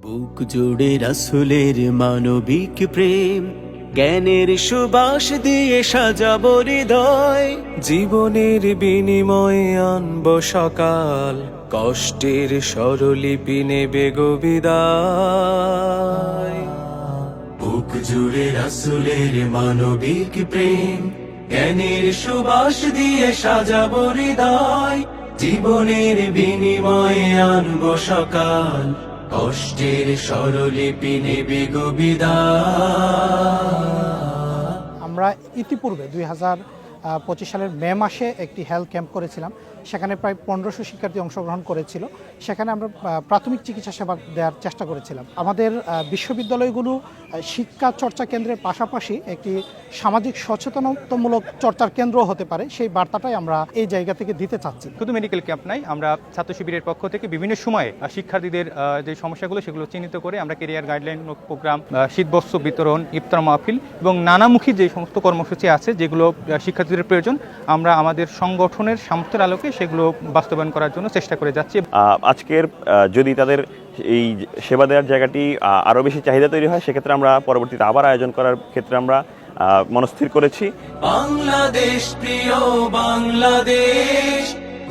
বুক জুড়ে রাসূলের মানবিক প্রেম, জ্ঞানের সুবাস দিয়ে সাজাবো হৃদয়। জীবনের বিনিময়ে আনব সকাল, কষ্টের স্বরলিপি নেবে গো বিদায়। বুক জুড়ে রাসূলের মানবিক প্রেম, জ্ঞানের সুবাস দিয়ে সাজাবো হৃদয়। জীবনের বিনিময়ে আনবো সকাল, কষ্টের স্বরলিপি নেবে গো বিদায়। আমরা ইতিপূর্বে 2025 সালের মে মাসে একটি হেলথ ক্যাম্প করেছিলাম। সেখানে প্রায় 1500 শিক্ষার্থী অংশগ্রহণ করেছিল। সেখানে আমরা প্রাথমিক চিকিৎসা সেবা দেওয়ার চেষ্টা করেছিলাম। আমাদের বিশ্ববিদ্যালয়গুলো শিক্ষা চর্চা কেন্দ্রের পাশাপাশি একটি সামাজিক সচেতনতামূলক চর্চার কেন্দ্র হতে পারে, সেই বার্তাটাই আমরা এই জায়গা থেকে দিতে চাচ্ছি। শুধু মেডিকেল ক্যাম্প নাই, আমরা ছাত্র শিবিরের পক্ষ থেকে বিভিন্ন সময়ে শিক্ষার্থীদের যে সমস্যাগুলো সেগুলো চিহ্নিত করে আমরা কেরিয়ার গাইডলাইন প্রোগ্রাম, শীতবস্ত্র বিতরণ, ইফতার মাহফিল এবং নানামুখী যে সমস্ত কর্মসূচি আছে যেগুলো শিক্ষার্থীদের প্রয়োজন, আমরা আমাদের সংগঠনের সামর্থ্যের আলোকে সেগুলো বাস্তবায়ন করার জন্য চেষ্টা করে যাচ্ছি। আজকের যদি তাদের এই সেবা দেওয়ার জায়গাটি আরও বেশি চাহিদা তৈরি হয়, সেক্ষেত্রে আমরা পরবর্তীতে আবার আয়োজন করার ক্ষেত্রে আমরা মনস্থির করেছি। বাংলাদেশ প্রিয় বাংলাদেশ,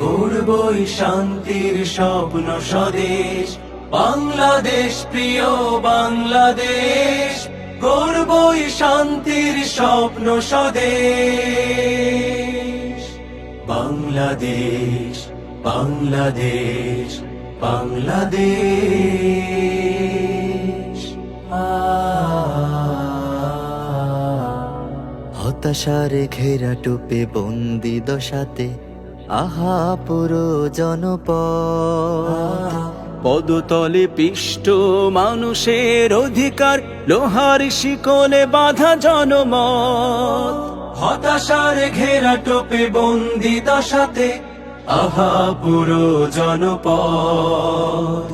গড়বই শান্তির স্বপ্ন স্বদেশ। বাংলাদেশ প্রিয় বাংলাদেশ, গড়বই শান্তির স্বপ্ন স্বদেশ। বাংলাদেশ বাংলাদেশ বাংলাদেশ। হতাশার ঘেরা টোপে বন্দি দশাতে আহা পুরো জনপদ। পদতলে পিষ্ট মানুষের অধিকার, লোহার শিকলে বাঁধা জনমত। হতাশার ঘেরা টোপে বন্দি দশাতে আহা পুরো জনপদ।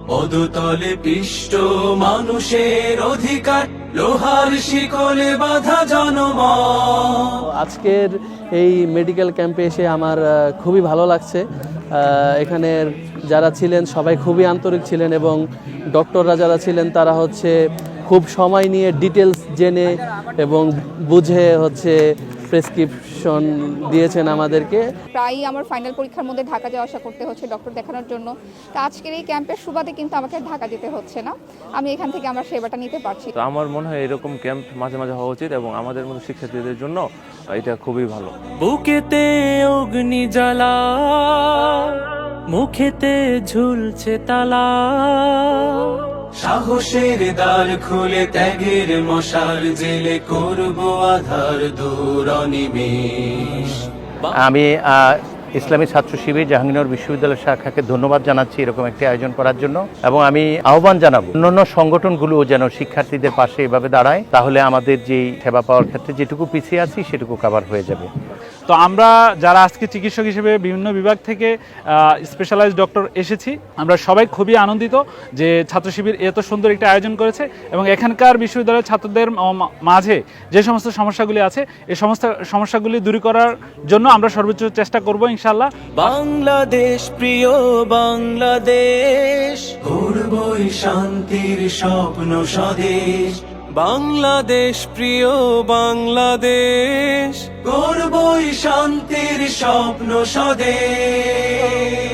পদতলে পিষ্ট মানুষের অধিকার, লোহার শিকলে বাঁধা জনমত। আজকের এই মেডিকেল ক্যাম্পে এসে আমার খুবই ভালো লাগছে। এখানের যারা ছিলেন সবাই খুবই আন্তরিক ছিলেন এবং ডক্টররা যারা ছিলেন তারা খুব সময় নিয়ে ডিটেলস জেনে এবং বুঝে প্রেসক্রিপশন দিয়েছেন আমাদেরকে। প্রায়ই আমার ফাইনাল পরীক্ষার মধ্যে ঢাকা যাওয়া আসা করতে হচ্ছে ডক্টর দেখানোর জন্য। তো আজকের এই ক্যাম্পের সুবাদে কিন্তু আমাকে ঢাকা যেতে হচ্ছে না, আমি এখান থেকে আমার সেবাটা নিতে পারছি। তো আমার মনে হয় এরকম ক্যাম্প মাঝে মাঝে হওয়া উচিত এবং আমাদের মতো শিক্ষার্থীদের জন্য এটা খুবই ভালো। বুকেতে অগ্নি জ্বালা, মুখেতে ঝুলছে তালা। সাহসের দ্বার খুলে ত্যাগের মশাল জেলে করব আধার দূর অনিমেষ। আমি ইসলামী ছাত্র শিবির জাহাঙ্গীরনগর বিশ্ববিদ্যালয় শাখাকে ধন্যবাদ জানাচ্ছি এরকম একটি আয়োজন করার জন্য, এবং আমি আহ্বান জানাবো অন্যান্য সংগঠনগুলো যেন শিক্ষার্থীদের পাশে এভাবে দাঁড়ায়, তাহলে আমাদের যেই সেবা পাওয়ার ক্ষেত্রে যেটুকু পিছিয়ে আছি সেটুকু কভার হয়ে যাবে। তো আমরা যারা আজকে চিকিৎসক হিসেবে বিভিন্ন বিভাগ থেকে স্পেশালাইজড ডক্টর এসেছি, আমরা সবাই খুবই আনন্দিত যে ছাত্র শিবির এত সুন্দর একটা আয়োজন করেছে এবং এখানকার বিশ্ববিদ্যালয়ের ছাত্রদের মাঝে যে সমস্ত সমস্যাগুলি আছে এই সমস্ত সমস্যাগুলি দূর করার জন্য আমরা সর্বোচ্চ চেষ্টা করব ইনশাআল্লাহ। বাংলাদেশ প্রিয় বাংলাদেশ, গড়বই শান্তির স্বপ্ন স্বদেশ। বাংলাদেশ প্রিয় বাংলাদেশ, গড়বই শান্তির স্বপ্ন স্বদেশ।